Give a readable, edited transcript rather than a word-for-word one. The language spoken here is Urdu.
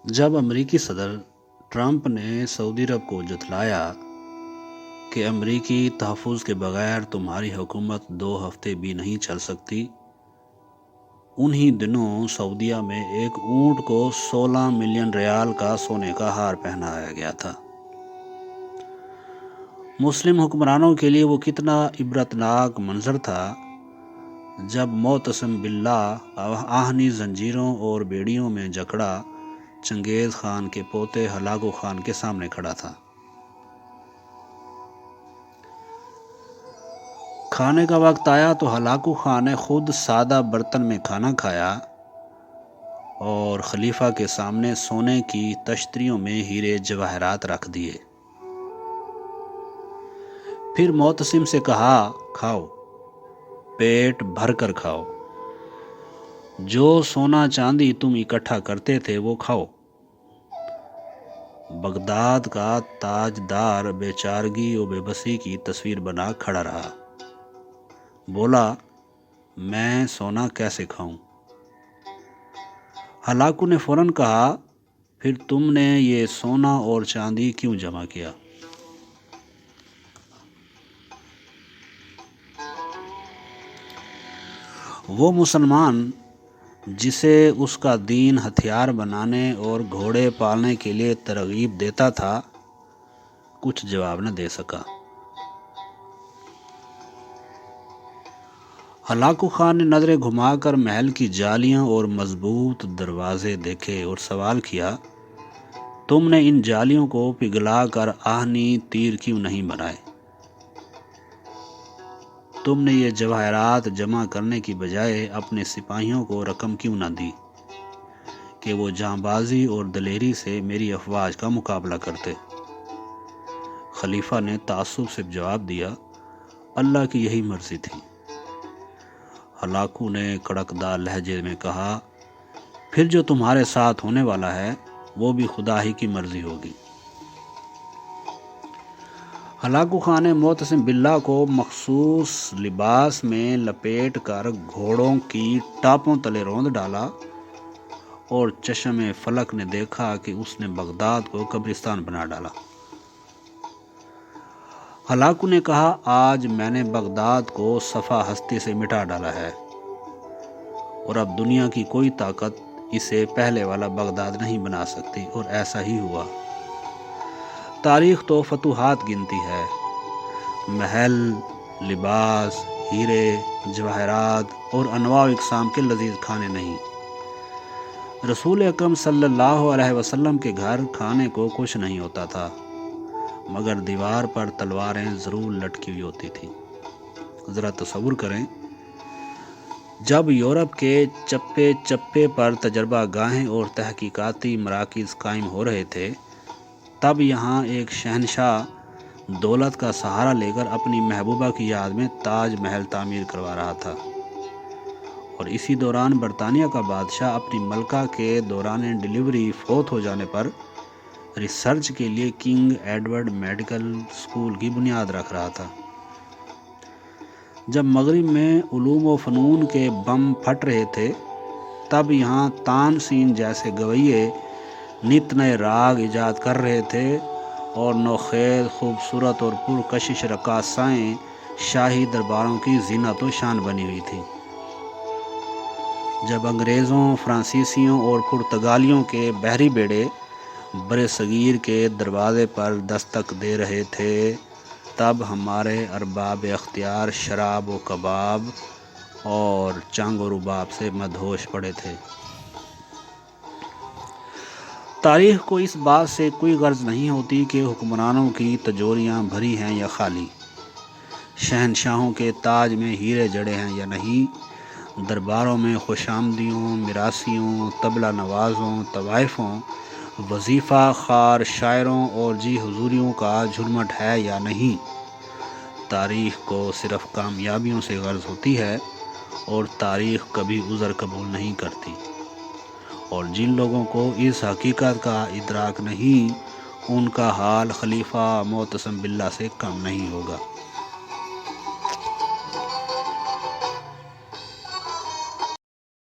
جب امریکی صدر ٹرمپ نے سعودی عرب کو جتلایا کہ امریکی تحفظ کے بغیر تمہاری حکومت 2 ہفتے بھی نہیں چل سکتی، انہی دنوں سعودیہ میں ایک اونٹ کو 16 ملین ریال کا سونے کا ہار پہنایا گیا تھا۔ مسلم حکمرانوں کے لیے وہ کتنا عبرتناک منظر تھا جب معتصم باللہ آہنی زنجیروں اور بیڑیوں میں جکڑا چنگیز خان کے پوتے ہلاکو خان کے سامنے کھڑا تھا۔ کھانے کا وقت آیا تو ہلاکو خان نے خود سادہ برتن میں کھانا کھایا اور خلیفہ کے سامنے سونے کی تشتریوں میں ہیرے جواہرات رکھ دیے۔ پھر معتصم سے کہا، کھاؤ، پیٹ بھر کر کھاؤ، جو سونا چاندی تم اکٹھا کرتے تھے وہ کھاؤ۔ بغداد کا تاجدار بے چارگی و بے بسی کی تصویر بنا کھڑا رہا، بولا، میں سونا کیسے کھاؤں؟ ہلاکو نے فوراً کہا، پھر تم نے یہ سونا اور چاندی کیوں جمع کیا؟ وہ مسلمان جسے اس کا دین ہتھیار بنانے اور گھوڑے پالنے کے لیے ترغیب دیتا تھا، کچھ جواب نہ دے سکا۔ ہلاکو خان نے نظریں گھما کر محل کی جالیاں اور مضبوط دروازے دیکھے اور سوال کیا، تم نے ان جالیوں کو پگھلا کر آہنی تیر کیوں نہیں بنائے؟ تم نے یہ جواہرات جمع کرنے کی بجائے اپنے سپاہیوں کو رقم کیوں نہ دی کہ وہ جانبازی اور دلیری سے میری افواج کا مقابلہ کرتے؟ خلیفہ نے تعصب سے جواب دیا، اللہ کی یہی مرضی تھی۔ ہلاکو نے کڑکدار لہجے میں کہا، پھر جو تمہارے ساتھ ہونے والا ہے وہ بھی خدا ہی کی مرضی ہوگی۔ ہلاکو خان نے معتصم باللہ کو مخصوص لباس میں لپیٹ کر گھوڑوں کی ٹاپوں تلے روند ڈالا اور چشم فلک نے دیکھا کہ اس نے بغداد کو قبرستان بنا ڈالا۔ ہلاکو نے کہا، آج میں نے بغداد کو صفحہ ہستی سے مٹا ڈالا ہے اور اب دنیا کی کوئی طاقت اسے پہلے والا بغداد نہیں بنا سکتی، اور ایسا ہی ہوا۔ تاریخ تو فتوحات گنتی ہے، محل، لباس، ہیرے، جواہرات اور انواع و اقسام کے لذیذ کھانے نہیں۔ رسول اکرم صلی اللہ علیہ وسلم کے گھر کھانے کو کچھ نہیں ہوتا تھا، مگر دیوار پر تلواریں ضرور لٹکی ہوئی ہوتی تھیں۔ ذرا تصور کریں، جب یورپ کے چپے چپے پر تجربہ گاہیں اور تحقیقاتی مراکز قائم ہو رہے تھے، تب یہاں ایک شہنشاہ دولت کا سہارا لے کر اپنی محبوبہ کی یاد میں تاج محل تعمیر کروا رہا تھا، اور اسی دوران برطانیہ کا بادشاہ اپنی ملکہ کے دوران ڈیلیوری فوت ہو جانے پر ریسرچ کے لیے کنگ ایڈورڈ میڈیکل اسکول کی بنیاد رکھ رہا تھا۔ جب مغرب میں علوم و فنون کے بم پھٹ رہے تھے، تب یہاں تان سین جیسے گویے نت نئے راگ ایجاد کر رہے تھے اور نوخیز، خوبصورت اور پرکشش رقاصائیں شاہی درباروں کی زینت و شان بنی ہوئی تھیں۔ جب انگریزوں، فرانسیسیوں اور پرتگالیوں کے بحری بیڑے بر صغیر کے دروازے پر دستک دے رہے تھے، تب ہمارے ارباب اختیار شراب و کباب اور چنگ و رباب سے مدہوش پڑے تھے۔ تاریخ کو اس بات سے کوئی غرض نہیں ہوتی کہ حکمرانوں کی تجوریاں بھری ہیں یا خالی، شہنشاہوں کے تاج میں ہیرے جڑے ہیں یا نہیں، درباروں میں خوش آمدیوں، میراثیوں، طبلہ نوازوں، طوائفوں، وظیفہ خوار شاعروں اور جی حضوریوں کا جھرمٹ ہے یا نہیں۔ تاریخ کو صرف کامیابیوں سے غرض ہوتی ہے، اور تاریخ کبھی عذر قبول نہیں کرتی، اور جن لوگوں کو اس حقیقت کا ادراک نہیں، ان کا حال خلیفہ معتصم باللہ سے کم نہیں ہوگا۔